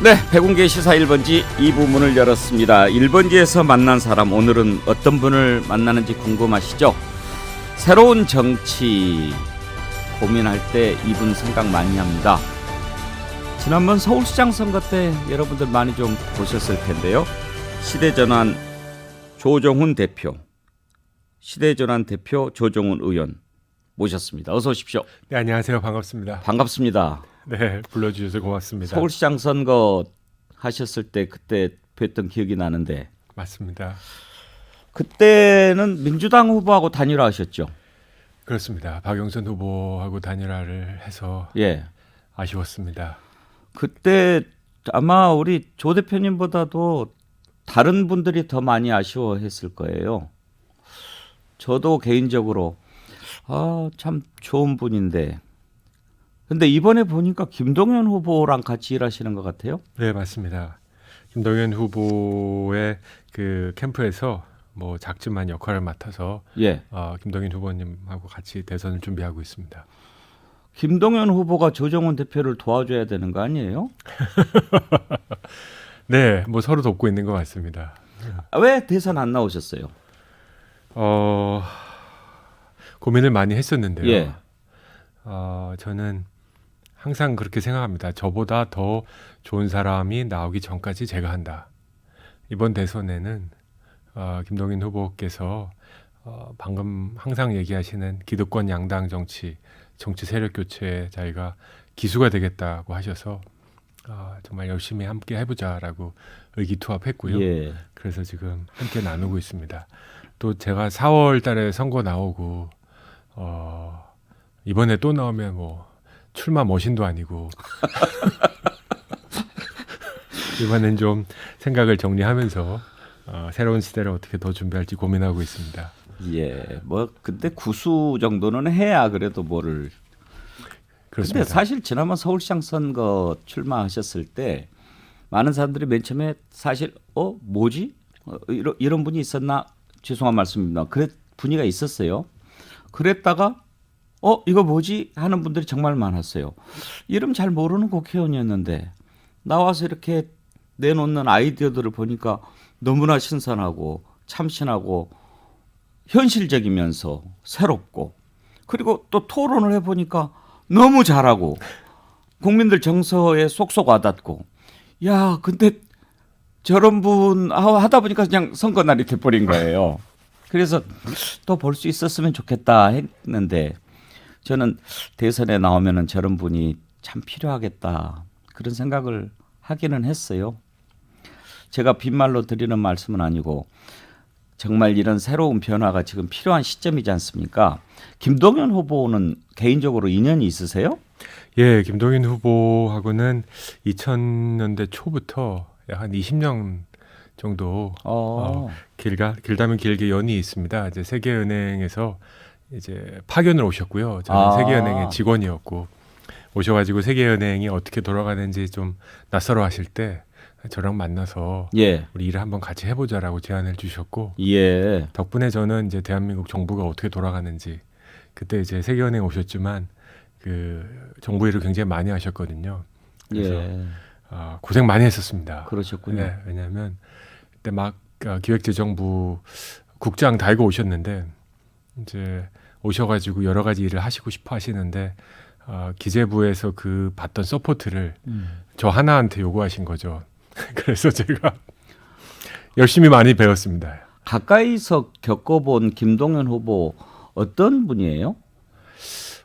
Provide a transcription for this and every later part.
네, 백운계 시사 1번지 2부 문을 열었습니다. 1번지에서 만난 사람, 오늘은 어떤 분을 만나는지 궁금하시죠? 새로운 정치 고민할 때 이분 생각 많이 합니다. 지난번 서울시장 선거 때 여러분들 많이 좀 보셨을 텐데요. 시대전환 조정훈 대표, 시대전환 대표 조정훈 의원 모셨습니다. 어서 오십시오. 네, 안녕하세요. 반갑습니다. 반갑습니다. 네, 불러주셔서 고맙습니다. 서울시장 선거 하셨을 때 그때 뵀던 기억이 나는데 맞습니다. 그때는 민주당 후보하고 단일화하셨죠? 그렇습니다. 박영선 후보하고 단일화를 해서 예. 아쉬웠습니다. 그때 아마 우리 조 대표님보다도 다른 분들이 더 많이 아쉬워했을 거예요. 저도 개인적으로 참 좋은 분인데, 근데 이번에 보니까 김동연 후보랑 같이 일하시는 것 같아요. 네, 맞습니다. 김동연 후보의 그 캠프에서 뭐 작지만 역할을 맡아서 예. 김동연 후보님하고 같이 대선을 준비하고 있습니다. 김동연 후보가 조정훈 대표를 도와줘야 되는 거 아니에요? 네, 뭐 서로 돕고 있는 것 같습니다. 왜 대선 안 나오셨어요? 고민을 많이 했었는데요. 예. 저는 항상 그렇게 생각합니다. 저보다 더 좋은 사람이 나오기 전까지 제가 한다. 이번 대선에는 김동연 후보께서 방금 항상 얘기하시는 기득권 양당 정치 세력 교체에 자기가 기수가 되겠다고 하셔서 정말 열심히 함께 해보자라고 의기투합했고요. 예. 그래서 지금 함께 나누고 있습니다. 또 제가 4월 달에 선거 나오고 이번에 또 나오면 뭐 출마 머신도 아니고 이번엔 좀 생각을 정리하면서 새로운 시대를 어떻게 더 준비할지 고민하고 있습니다. 예, 뭐 근데 구수 정도는 해야 그래도 뭐를. 그렇습니다. 근데 사실 지난번 서울시장 선거 출마하셨을 때 많은 사람들이 맨 처음에 사실 뭐지? 이런 분이 있었나? 죄송한 말씀입니다. 그래 분위기가 있었어요. 그랬다가 이거 뭐지? 하는 분들이 정말 많았어요. 이름 잘 모르는 국회의원이었는데 나와서 이렇게 내놓는 아이디어들을 보니까 너무나 신선하고 참신하고 현실적이면서 새롭고, 그리고 또 토론을 해보니까 너무 잘하고 국민들 정서에 쏙쏙 와닿고, 야 근데 저런 분 하다 보니까 그냥 선거 날이 돼버린 거예요. 그래서 또 볼 수 있었으면 좋겠다 했는데 저는 대선에 나오면은 저런 분이 참 필요하겠다 그런 생각을 하기는 했어요. 제가 빈말로 드리는 말씀은 아니고 정말 이런 새로운 변화가 지금 필요한 시점이지 않습니까? 김동연 후보는 개인적으로 인연이 있으세요? 예, 김동연 후보하고는 2000년대 초부터 약 한 20년 정도 길다면 길게 연이 있습니다. 이제 세계은행에서 이제 파견을 오셨고요. 저는 세계은행의 직원이었고, 오셔가지고 세계은행이 어떻게 돌아가는지 좀 낯설어 하실 때 저랑 만나서 예. 우리 일을 한번 같이 해보자라고 제안을 주셨고, 예. 덕분에 저는 이제 대한민국 정부가 어떻게 돌아가는지, 그때 이제 세계은행 오셨지만 그 정부 일을 굉장히 많이 하셨거든요. 그래서 예. 고생 많이 했었습니다. 그러셨군요. 네, 왜냐하면 그때 막 기획재정부 국장 달고 오셨는데 이제 오셔가지고 여러 가지 일을 하시고 싶어 하시는데 기재부에서 그 받던 서포트를 저 하나한테 요구하신 거죠. 그래서 제가 열심히 많이 배웠습니다. 가까이서 겪어본 김동연 후보 어떤 분이에요?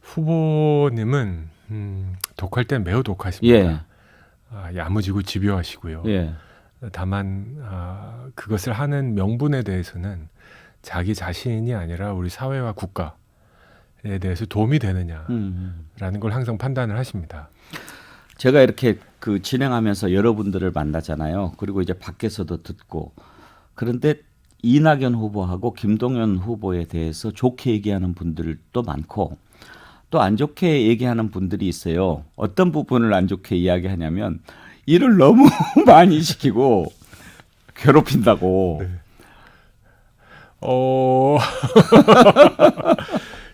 후보님은 독할 땐 매우 독하십니다. 예. 야무지고 집요하시고요. 예. 다만 그것을 하는 명분에 대해서는 자기 자신이 아니라 우리 사회와 국가에 대해서 도움이 되느냐라는 걸 항상 판단을 하십니다. 제가 이렇게 그 진행하면서 여러분들을 만나잖아요. 그리고 이제 밖에서도 듣고, 그런데 이낙연 후보하고 김동연 후보에 대해서 좋게 얘기하는 분들도 많고 또 안 좋게 얘기하는 분들이 있어요. 어떤 부분을 안 좋게 이야기하냐면 일을 너무 많이 시키고 괴롭힌다고. 네.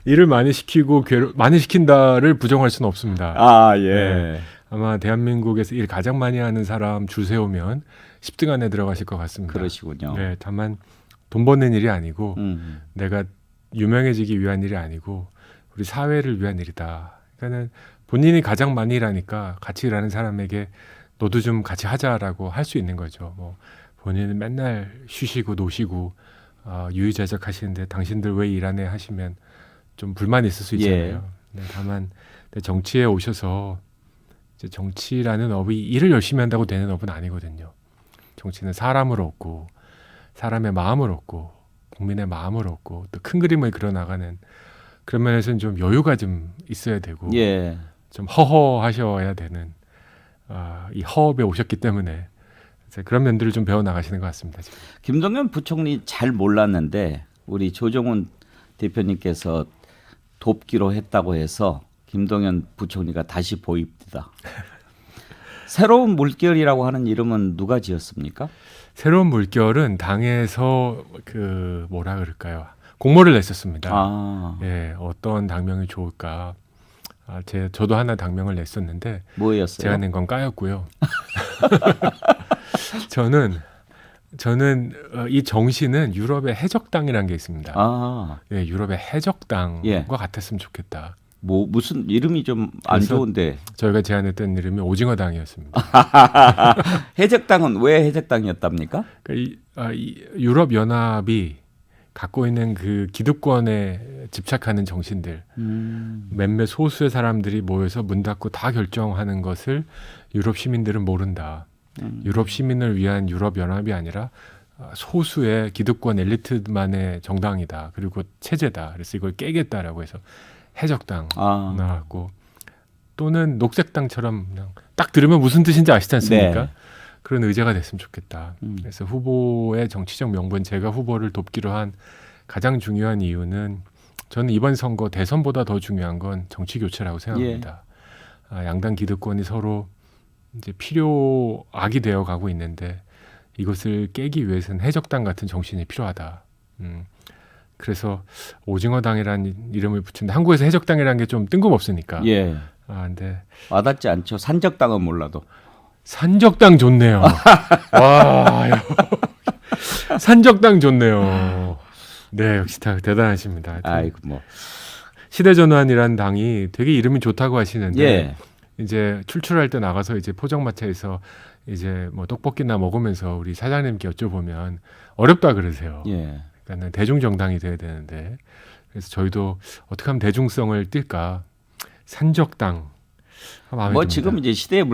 일을 많이 시키고 많이 시킨다를 부정할 수는 없습니다. 아, 예. 네. 아마 대한민국에서 일 가장 많이 하는 사람 줄 세우면 10등 안에 들어가실 것 같습니다. 그러시군요. 네, 다만 돈 버는 일이 아니고 음. 내가 유명해지기 위한 일이 아니고 우리 사회를 위한 일이다. 그러니까는 본인이 가장 많이 일하니까 같이 일하는 사람에게 너도 좀 같이 하자라고 할 수 있는 거죠. 뭐 본인은 맨날 쉬시고 노시고 유유자적 하시는데 당신들 왜 일 안 해 하시면 좀 불만이 있을 수 있잖아요. 네, 다만 정치에 오셔서 이제 정치라는 업이 일을 열심히 한다고 되는 업은 아니거든요. 정치는 사람을 얻고 사람의 마음을 얻고 국민의 마음을 얻고 또 큰 그림을 그려나가는 그런 면에서는 좀 여유가 좀 있어야 되고 예. 좀 허허하셔야 되는 이 허업에 오셨기 때문에 그런 면들을 좀 배워나가시는 것 같습니다. 지금. 김동연 부총리 잘 몰랐는데 우리 조정훈 대표님께서 돕기로 했다고 해서 김동연 부총리가 다시 보입니다. 새로운 물결이라고 하는 이름은 누가 지었습니까? 새로운 물결은 당에서 그 뭐라 그럴까요? 공모를 냈었습니다. 예, 어떤 당명이 좋을까? 저도 하나 당명을 냈었는데 뭐였어요? 제가 낸 건 까였고요. 저는 이 정신은 유럽의 해적당이라는 게 있습니다. 예, 유럽의 해적당과 예. 같았으면 좋겠다. 뭐 무슨 이름이 좀 안 그래서 좋은데 저희가 제안했던 이름이 오징어당이었습니다. 해적당은 왜 해적당이었답니까? 그러니까 이 유럽 연합이 갖고 있는 그 기득권에 집착하는 정신들, 몇몇 소수의 사람들이 모여서 문 닫고 다 결정하는 것을 유럽 시민들은 모른다. 유럽 시민을 위한 유럽 연합이 아니라 소수의 기득권 엘리트만의 정당이다. 그리고 체제다. 그래서 이걸 깨겠다라고 해서 해적당 나왔고 또는 녹색당처럼 그냥 딱 들으면 무슨 뜻인지 아시지 않습니까? 네. 그런 의제가 됐으면 좋겠다. 그래서 후보의 정치적 명분 제가 후보를 돕기로 한 가장 중요한 이유는 저는 이번 선거 대선보다 더 중요한 건 정치 교체라고 생각합니다. 양당 기득권이 서로 이제 필요악이 되어 가고 있는데 이것을 깨기 위해서는 해적당 같은 정신이 필요하다. 그래서 오징어당이라는 이름을 붙였는데 한국에서 해적당이라는 게 좀 뜬금없으니까. 예. 근데 와닿지 않죠. 산적당은 몰라도. 산적당 좋네요. 와, 산적당 좋네요. 네, 역시 다 대단하십니다. 아이고 뭐. 시대전환이라는 당이 되게 이름이 좋다고 하시는데 예. 이제 출출할 때 나가서 이제 포장마차에서 이제 뭐 떡볶이나 먹으면서 우리 사장님께 여쭤보면 어렵다 그러세요. 예. 그러니까 대중정당이 돼야 되는데 그래서 저희도 어떻게 하면 대중성을 띌까 산적당 마음에 뭐 듭니다. 지금 이제 시대의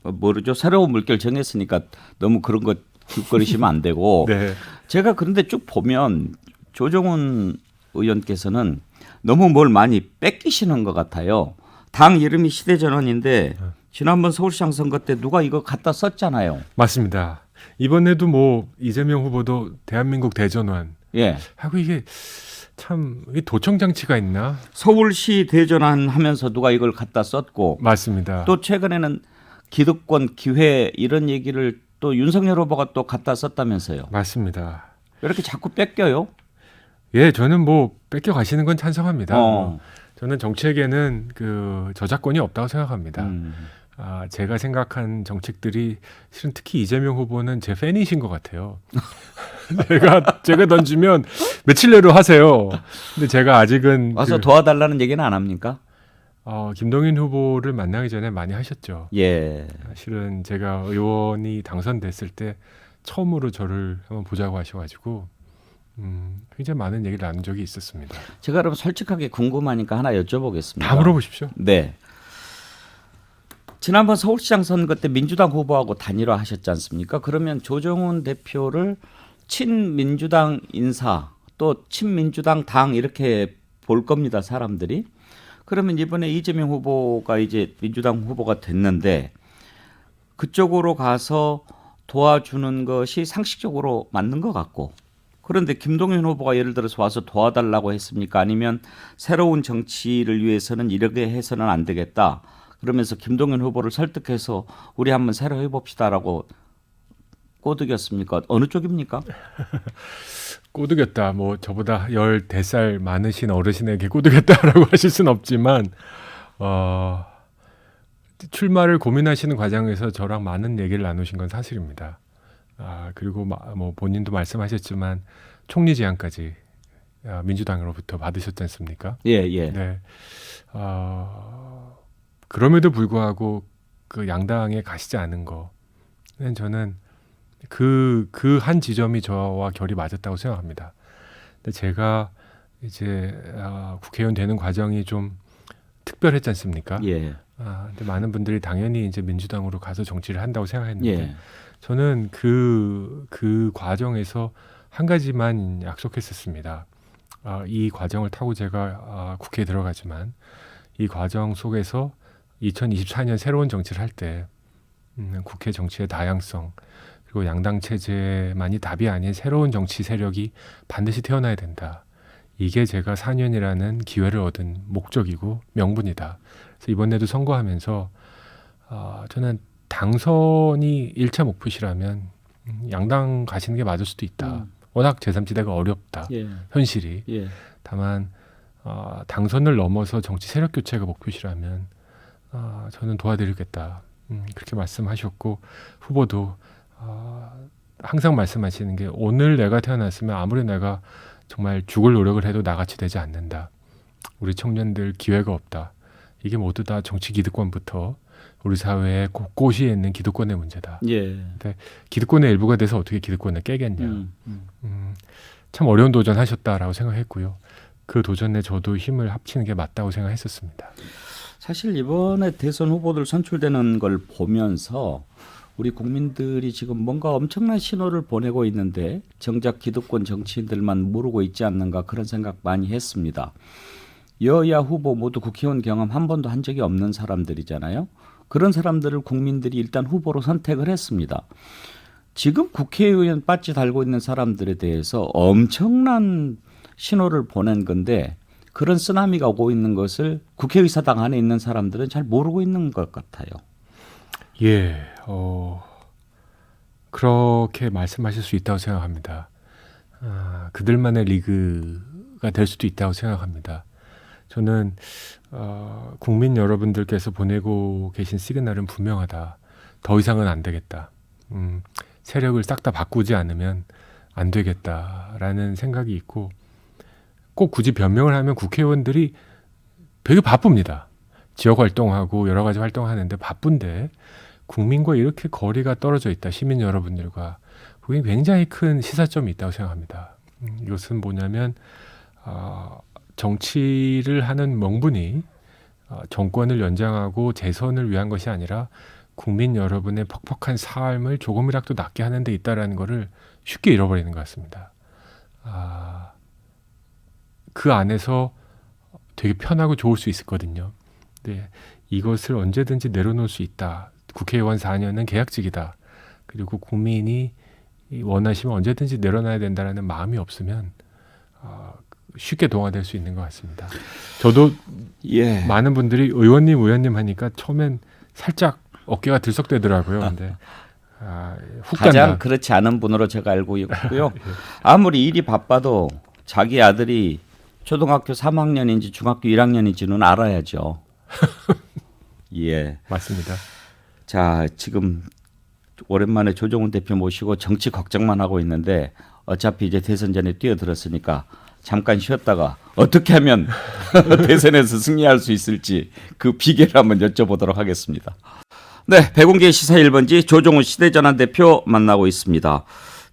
모르죠. 새로운 물결 정했으니까 너무 그런 거 뒷거리시면 안 되고. 네. 제가 그런데 쭉 보면 조정훈 의원께서는 너무 뭘 많이 뺏기시는 것 같아요. 당 이름이 시대전환인데 지난번 서울시장 선거 때 누가 이거 갖다 썼잖아요. 맞습니다. 이번에도 뭐 이재명 후보도 대한민국 대전환 예. 하고 이게 참 이게 도청 장치가 있나? 서울시 대전환 하면서 누가 이걸 갖다 썼고 맞습니다. 또 최근에는 기득권 기회 이런 얘기를 또 윤석열 후보가 또 갖다 썼다면서요. 맞습니다. 왜 이렇게 자꾸 뺏겨요? 예, 저는 뭐 뺏겨 가시는 건 찬성합니다. 저는 정치에게는 그 저작권이 없다고 생각합니다. 제가 생각한 정책들이 실은 특히 이재명 후보는 제 팬이신 것 같아요. 제가 던지면 며칠 내로 하세요. 근데 제가 아직은 와서 도와달라는 얘기는 안 합니까? 김동연 후보를 만나기 전에 많이 하셨죠. 예. 실은 제가 의원이 당선됐을 때 처음으로 저를 한번 보자고 하셔가지고 굉장히 많은 얘기를 나눈 적이 있었습니다. 제가 그럼 솔직하게 궁금하니까 하나 여쭤보겠습니다. 다 물어보십시오. 네. 지난번 서울시장 선거 때 민주당 후보하고 단일화 하셨지 않습니까? 그러면 조정훈 대표를 친민주당 인사 또 친민주당 당 이렇게 볼 겁니다, 사람들이. 그러면 이번에 이재명 후보가 이제 민주당 후보가 됐는데 그쪽으로 가서 도와주는 것이 상식적으로 맞는 것 같고, 그런데 김동연 후보가 예를 들어서 와서 도와달라고 했습니까? 아니면 새로운 정치를 위해서는 이렇게 해서는 안 되겠다, 그러면서 김동연 후보를 설득해서 우리 한번 새로 해봅시다라고 꼬드겼습니까? 어느 쪽입니까? 꼬드겼다. 뭐 저보다 14살 많으신 어르신에게 꼬드겼다라고 하실 수는 없지만 출마를 고민하시는 과정에서 저랑 많은 얘기를 나누신 건 사실입니다. 그리고 뭐 본인도 말씀하셨지만 총리 제안까지 민주당으로부터 받으셨지 않습니까? 예, 예. 네. 그럼에도 불구하고 그 양당에 가시지 않은 거는 저는 그 한 지점이 저와 결이 맞았다고 생각합니다. 근데 제가 이제 국회의원 되는 과정이 좀 특별했지 않습니까? 예. 근데 많은 분들이 당연히 이제 민주당으로 가서 정치를 한다고 생각했는데 예. 저는 그 과정에서 한 가지만 약속했었습니다. 이 과정을 타고 제가 국회에 들어가지만 이 과정 속에서 2024년 새로운 정치를 할 때 국회 정치의 다양성 그리고 양당 체제만이 답이 아닌 새로운 정치 세력이 반드시 태어나야 된다. 이게 제가 4년이라는 기회를 얻은 목적이고 명분이다. 그래서 이번에도 선거하면서 저는 당선이 1차 목표시라면 양당 가시는 게 맞을 수도 있다. 워낙 제3지대가 어렵다. 예. 현실이. 예. 다만 당선을 넘어서 정치 세력 교체가 목표시라면 저는 도와드리겠다. 그렇게 말씀하셨고 후보도 항상 말씀하시는 게 오늘 내가 태어났으면 아무리 내가 정말 죽을 노력을 해도 나같이 되지 않는다. 우리 청년들 기회가 없다. 이게 모두 다 정치 기득권부터 우리 사회에 곳곳이 있는 기득권의 문제다. 예. 근데 기득권의 일부가 돼서 어떻게 기득권을 깨겠냐. 참 어려운 도전하셨다라고 생각했고요. 그 도전에 저도 힘을 합치는 게 맞다고 생각했었습니다. 사실 이번에 대선 후보들 선출되는 걸 보면서 우리 국민들이 지금 뭔가 엄청난 신호를 보내고 있는데 정작 기득권 정치인들만 모르고 있지 않는가 그런 생각 많이 했습니다. 여야 후보 모두 국회의원 경험 한 번도 한 적이 없는 사람들이잖아요. 그런 사람들을 국민들이 일단 후보로 선택을 했습니다. 지금 국회의원 배지 달고 있는 사람들에 대해서 엄청난 신호를 보낸 건데 그런 쓰나미가 오고 있는 것을 국회의사당 안에 있는 사람들은 잘 모르고 있는 것 같아요. 예, 그렇게 말씀하실 수 있다고 생각합니다. 그들만의 리그가 될 수도 있다고 생각합니다. 저는 국민 여러분들께서 보내고 계신 시그널은 분명하다. 더 이상은 안 되겠다. 세력을 싹 다 바꾸지 않으면 안 되겠다라는 생각이 있고 꼭 굳이 변명을 하면 국회의원들이 되게 바쁩니다. 지역 활동하고 여러 가지 활동하는데 바쁜데 국민과 이렇게 거리가 떨어져 있다. 시민 여러분들과 그게 굉장히 큰 시사점이 있다고 생각합니다. 이것은 뭐냐면 정치를 하는 명분이 정권을 연장하고 재선을 위한 것이 아니라 국민 여러분의 퍽퍽한 삶을 조금이라도 낫게 하는 데 있다는 것을 쉽게 잃어버리는 것 같습니다. 그 안에서 되게 편하고 좋을 수 있었거든요. 네, 이것을 언제든지 내려놓을 수 있다. 국회의원 4년은 계약직이다. 그리고 국민이 원하시면 언제든지 내려놔야 된다는 마음이 없으면 쉽게 동화될 수 있는 것 같습니다. 저도 예. 많은 분들이 의원님 하니까 처음엔 살짝 어깨가 들썩대더라고요. 근데 훅 가장 간다. 그렇지 않은 분으로 제가 알고 있고요. 아무리 일이 바빠도 자기 아들이 초등학교 3학년인지 중학교 1학년인지는 알아야죠. 예. 맞습니다. 자, 지금 오랜만에 조정훈 대표 모시고 정치 걱정만 하고 있는데 어차피 이제 대선 전에 뛰어들었으니까 잠깐 쉬었다가 어떻게 하면 대선에서 승리할 수 있을지 그 비결을 한번 여쭤보도록 하겠습니다. 네, 백운계 시사 1번지 조정훈 시대전환 대표 만나고 있습니다.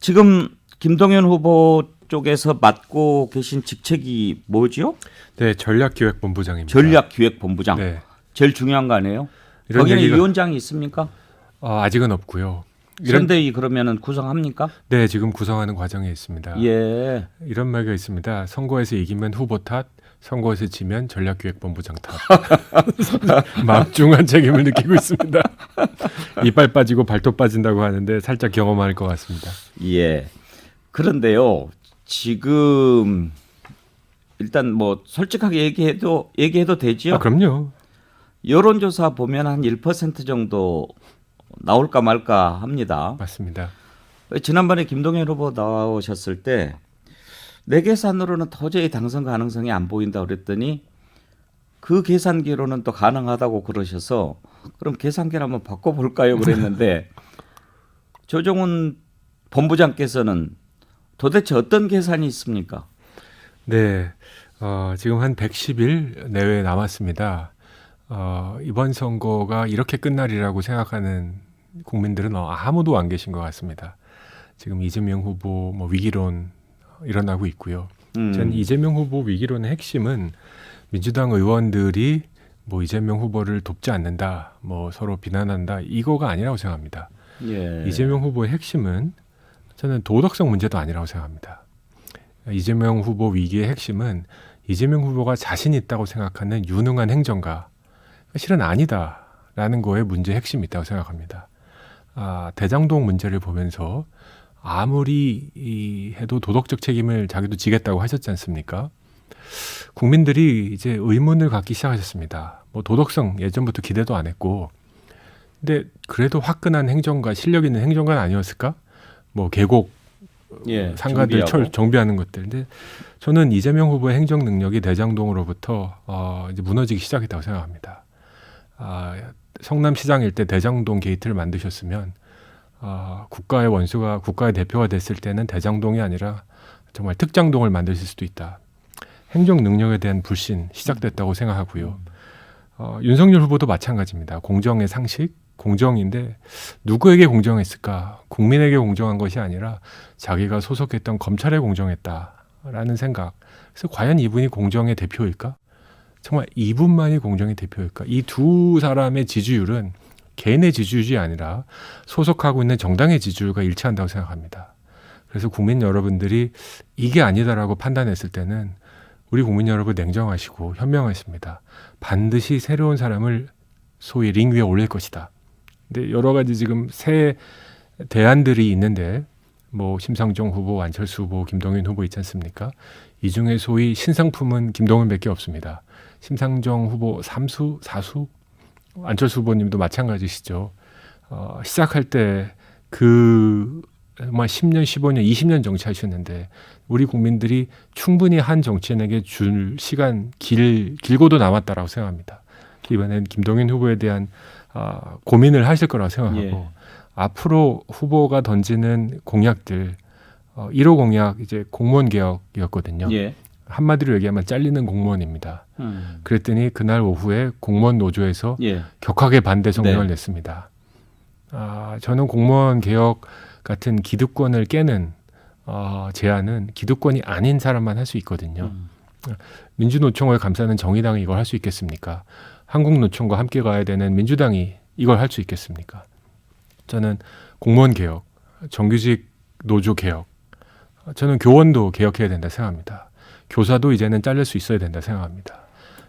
지금 김동연 후보 쪽에서 맡고 계신 직책이 뭐죠? 네, 전략기획본부장입니다. 전략기획본부장. 네. 제일 중요한 거 아니에요? 이런 거기는 얘기가 위원장이 있습니까? 아직은 없고요. 선대위 그러면은 구성합니까? 네, 지금 구성하는 과정에 있습니다. 예. 이런 말가 있습니다. 선거에서 이기면 후보 탓, 선거에서 지면 전략기획본부장 탓. 막중한 책임을 느끼고 있습니다. 이빨 빠지고 발톱 빠진다고 하는데 살짝 경험할 것 같습니다. 예. 그런데요, 지금 일단 뭐 솔직하게 얘기해도 되지요? 그럼요. 여론조사 보면 한 1% 정도 나올까 말까 합니다. 맞습니다. 지난번에 김동연 후보 나오셨을 때 내 계산으로는 도저히 당선 가능성이 안 보인다 그랬더니 그 계산기로는 또 가능하다고 그러셔서 그럼 계산기를 한번 바꿔볼까요? 그랬는데 조정훈 본부장께서는 도대체 어떤 계산이 있습니까? 네, 지금 한 110일 내외 남았습니다. 이번 선거가 이렇게 끝날이라고 생각하는 국민들은 아무도 안 계신 것 같습니다. 지금 이재명 후보 위기론 일어나고 있고요. 전 이재명 후보 위기론의 핵심은 민주당 의원들이 이재명 후보를 돕지 않는다, 서로 비난한다, 이거가 아니라고 생각합니다. 예. 이재명 후보의 핵심은 저는 도덕성 문제도 아니라고 생각합니다. 이재명 후보 위기의 핵심은 이재명 후보가 자신 있다고 생각하는 유능한 행정가, 실은 아니다라는 거에 문제의 핵심이 있다고 생각합니다. 대장동 문제를 보면서 아무리 해도 도덕적 책임을 자기도 지겠다고 하셨지 않습니까? 국민들이 이제 의문을 갖기 시작하셨습니다. 도덕성 예전부터 기대도 안 했고, 근데 그래도 화끈한 행정가, 실력 있는 행정가는 아니었을까? 계곡, 상가들 정비하는 것들. 근데 저는 이재명 후보의 행정 능력이 대장동으로부터 이제 무너지기 시작했다고 생각합니다. 성남시장 일대 대장동 게이트를 만드셨으면 국가의 원수가 국가의 대표가 됐을 때는 대장동이 아니라 정말 특장동을 만드실 수도 있다. 행정 능력에 대한 불신 시작됐다고 생각하고요. 윤석열 후보도 마찬가지입니다. 공정의 상식, 공정인데 누구에게 공정했을까? 국민에게 공정한 것이 아니라 자기가 소속했던 검찰에 공정했다라는 생각. 그래서 과연 이분이 공정의 대표일까? 정말 이분만이 공정의 대표일까? 이 두 사람의 지지율은 개인의 지지율이 아니라 소속하고 있는 정당의 지지율과 일치한다고 생각합니다. 그래서 국민 여러분들이 이게 아니다라고 판단했을 때는 우리 국민 여러분 냉정하시고 현명하십니다. 반드시 새로운 사람을 소위 링 위에 올릴 것이다. 근데 여러 가지 지금 새 대안들이 있는데 심상정 후보, 안철수 후보, 김동연 후보 있지 않습니까? 이 중에 소위 신상품은 김동연밖에 없습니다. 심상정 후보 3수, 4수, 안철수 후보님도 마찬가지시죠. 시작할 때 10년, 15년, 20년 정치하셨는데 우리 국민들이 충분히 한 정치인에게 줄 시간 길고도 남았다라고 생각합니다. 이번엔 김동연 후보에 대한 고민을 하실 거라고 생각하고 앞으로 후보가 던지는 공약들 1호 공약 이제 공무원 개혁이었거든요. 한마디로 얘기하면 잘리는 공무원입니다. 그랬더니 그날 오후에 공무원 노조에서 격하게 반대 성명을 냈습니다. 저는 공무원 개혁 같은 기득권을 깨는 제안은 기득권이 아닌 사람만 할 수 있거든요. 민주노총을 감싸는 정의당이 이걸 할 수 있겠습니까? 한국노총과 함께 가야 되는 민주당이 이걸 할 수 있겠습니까? 저는 공무원 개혁, 정규직 노조 개혁, 저는 교원도 개혁해야 된다 생각합니다. 교사도 이제는 잘릴 수 있어야 된다 생각합니다.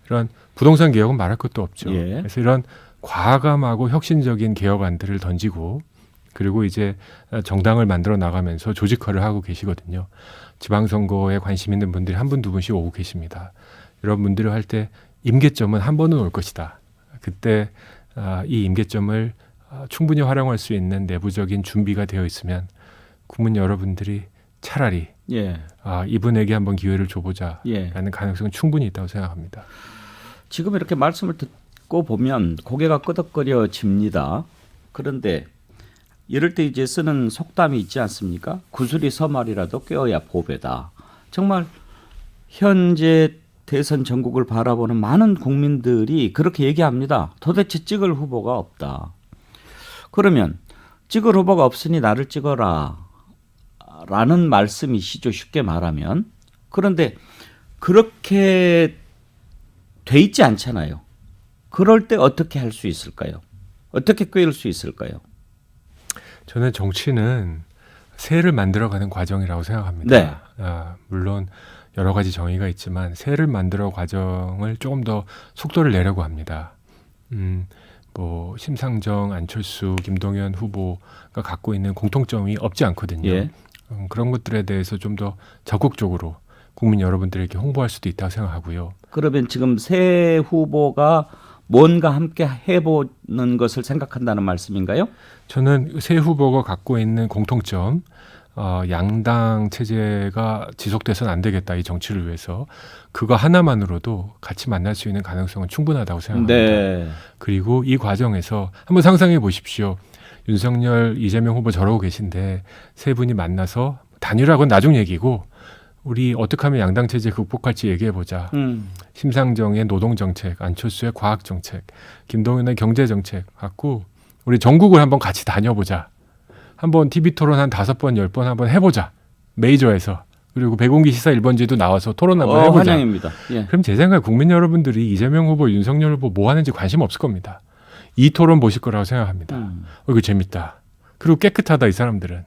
이런 부동산 개혁은 말할 것도 없죠. 그래서 이런 과감하고 혁신적인 개혁안들을 던지고 그리고 이제 정당을 만들어 나가면서 조직화를 하고 계시거든요. 지방선거에 관심 있는 분들이 한 분, 두 분씩 오고 계십니다. 이런 분들을 할 때 임계점은 한 번은 올 것이다. 그때 이 임계점을 충분히 활용할 수 있는 내부적인 준비가 되어 있으면 국민 여러분들이 차라리 이분에게 한번 기회를 줘보자라는 가능성은 충분히 있다고 생각합니다. 지금 이렇게 말씀을 듣고 보면 고개가 끄덕거려집니다. 그런데 이럴 때 이제 쓰는 속담이 있지 않습니까? 구슬이 서말이라도 꿰어야 보배다. 정말 현재 대선 전국을 바라보는 많은 국민들이 그렇게 얘기합니다. 도대체 찍을 후보가 없다. 그러면 찍을 후보가 없으니 나를 찍어라 라는 말씀이시죠. 쉽게 말하면. 그런데 그렇게 돼 있지 않잖아요. 그럴 때 어떻게 할 수 있을까요? 어떻게 꿰을 수 있을까요? 저는 정치는 새를 만들어가는 과정이라고 생각합니다. 물론 여러 가지 정의가 있지만 새를 만들어 과정을 조금 더 속도를 내려고 합니다. 심상정, 안철수, 김동연 후보가 갖고 있는 공통점이 없지 않거든요. 그런 것들에 대해서 좀 더 적극적으로 국민 여러분들에게 홍보할 수도 있다고 생각하고요. 그러면 지금 새 후보가 뭔가 함께 해보는 것을 생각한다는 말씀인가요? 저는 새 후보가 갖고 있는 공통점, 양당 체제가 지속돼서는 안 되겠다 이 정치를 위해서 그거 하나만으로도 같이 만날 수 있는 가능성은 충분하다고 생각합니다. 네. 그리고 이 과정에서 한번 상상해 보십시오. 윤석열, 이재명 후보 저러고 계신데 세 분이 만나서 단일화건 나중 얘기고 우리 어떻게 하면 양당 체제 극복할지 얘기해 보자. 심상정의 노동정책, 안철수의 과학정책, 김동연의 경제정책 갖고 우리 전국을 한번 같이 다녀보자. 한번 TV 토론 한 5번, 10번 한번 해보자. 메이저에서. 그리고 백운기 시사 1번지도 나와서 토론 한번 해보자. 환영입니다. 예. 그럼 제 생각에 국민 여러분들이 이재명 후보, 윤석열 후보 뭐 하는지 관심 없을 겁니다. 이 토론 보실 거라고 생각합니다. 이거 재밌다. 그리고 깨끗하다 이 사람들은.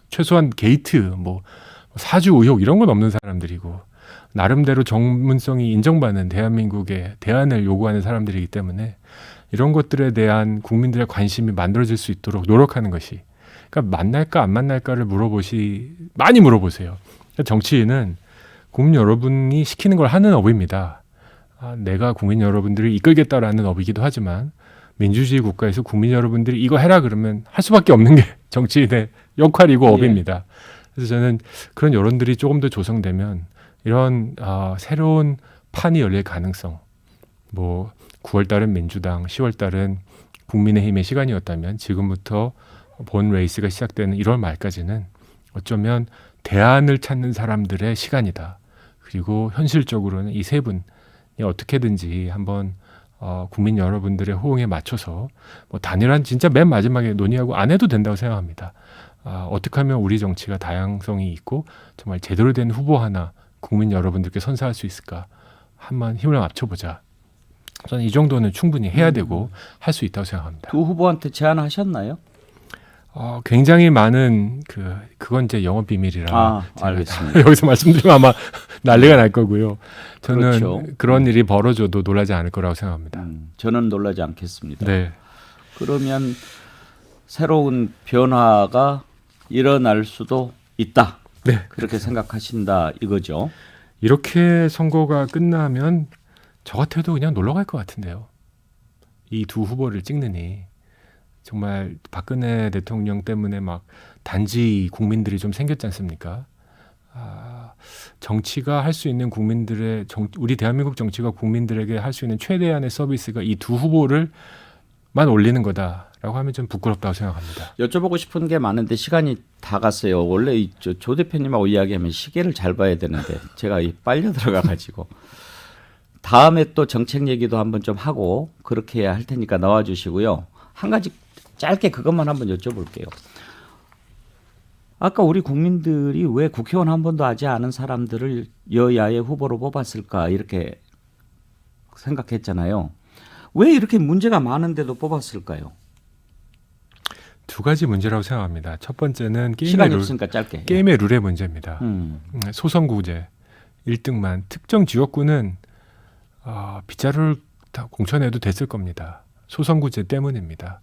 최소한 게이트, 뭐 사주 의혹 이런 건 없는 사람들이고 나름대로 전문성이 인정받는 대한민국의 대안을 요구하는 사람들이기 때문에 이런 것들에 대한 국민들의 관심이 만들어질 수 있도록 노력하는 것이 그러니까 만날까 안 만날까를 많이 물어보세요. 그러니까 정치인은 국민 여러분이 시키는 걸 하는 업입니다. 내가 국민 여러분들을 이끌겠다라는 업이기도 하지만 민주주의 국가에서 국민 여러분들이 이거 해라 그러면 할 수밖에 없는 게 정치인의 역할이고 업입니다. 그래서 저는 그런 여론들이 조금 더 조성되면 이런 새로운 판이 열릴 가능성 뭐 9월 달은 민주당, 10월 달은 국민의힘의 시간이었다면 지금부터 본 레이스가 시작되는 1월 말까지는 어쩌면 대안을 찾는 사람들의 시간이다. 그리고 현실적으로는 이 세 분이 어떻게든지 한번 국민 여러분들의 호응에 맞춰서 뭐 단일한 진짜 맨 마지막에 논의하고 안 해도 된다고 생각합니다. 어떻게 하면 우리 정치가 다양성이 있고 정말 제대로 된 후보 하나 국민 여러분들께 선사할 수 있을까? 한번 힘을 합쳐보자. 저는 이 정도는 충분히 해야 되고 할 수 있다고 생각합니다. 두 후보한테 제안하셨나요? 굉장히 많은 그건 이제 영업 비밀이라 알겠습니다. 여기서 말씀드리면 아마 난리가 날 거고요. 저는 그렇죠. 그런 일이 벌어져도 놀라지 않을 거라고 생각합니다. 저는 놀라지 않겠습니다. 네. 그러면 새로운 변화가 일어날 수도 있다. 네. 그렇게 생각하신다 이거죠. 이렇게 선거가 끝나면 저 같아도 그냥 놀러 갈 것 같은데요. 이 두 후보를 찍느니 정말 박근혜 대통령 때문에 막 단지 국민들이 좀 생겼지 않습니까? 정치가 할 수 있는 국민들의 우리 대한민국 정치가 국민들에게 할 수 있는 최대한의 서비스가 이 두 후보를만 올리는 거다라고 하면 좀 부끄럽다고 생각합니다. 여쭤보고 싶은 게 많은데 시간이 다 갔어요. 원래 조 대표님하고 이야기하면 시계를 잘 봐야 되는데 제가 빨려 들어가가지고 다음에 또 정책 얘기도 한번 좀 하고 그렇게 해야 할 테니까 나와주시고요. 한 가지 짧게 그것만 한번 여쭤볼게요. 아까 우리 국민들이 왜 국회의원 한 번도 하지 않은 사람들을 여야의 후보로 뽑았을까 이렇게 생각했잖아요. 왜 이렇게 문제가 많은데도 뽑았을까요? 두 가지 문제라고 생각합니다. 첫 번째는 시간이 없으니까 짧게. 게임의 룰의 문제입니다. 소선구제 1등만 특정 지역구는 빗자루를 다 공천해도 됐을 겁니다. 소선구제 때문입니다.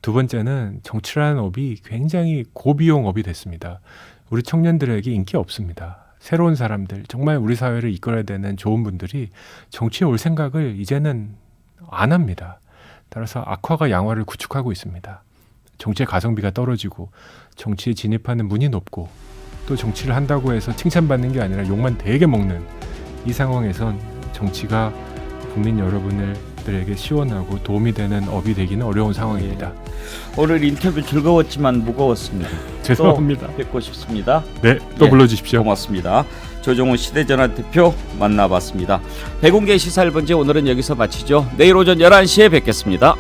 두 번째는 정치라는 업이 굉장히 고비용 업이 됐습니다. 우리 청년들에게 인기 없습니다. 새로운 사람들, 정말 우리 사회를 이끌어야 되는 좋은 분들이 정치에 올 생각을 이제는 안 합니다. 따라서 악화가 양화를 구축하고 있습니다. 정치의 가성비가 떨어지고 정치에 진입하는 문이 높고 또 정치를 한다고 해서 칭찬받는 게 아니라 욕만 되게 먹는 이 상황에선 정치가 국민 여러분들에게 시원하고 도움이 되는 업이 되기는 어려운 상황입니다. 오늘 인터뷰 즐거웠지만 무거웠습니다. 죄송합니다. 또 뵙고 싶습니다. 네, 또 불러주십시오. 고맙습니다. 조정훈 시대전환 대표 만나봤습니다. 백운계 시사 1번지 오늘은 여기서 마치죠. 내일 오전 11시에 뵙겠습니다.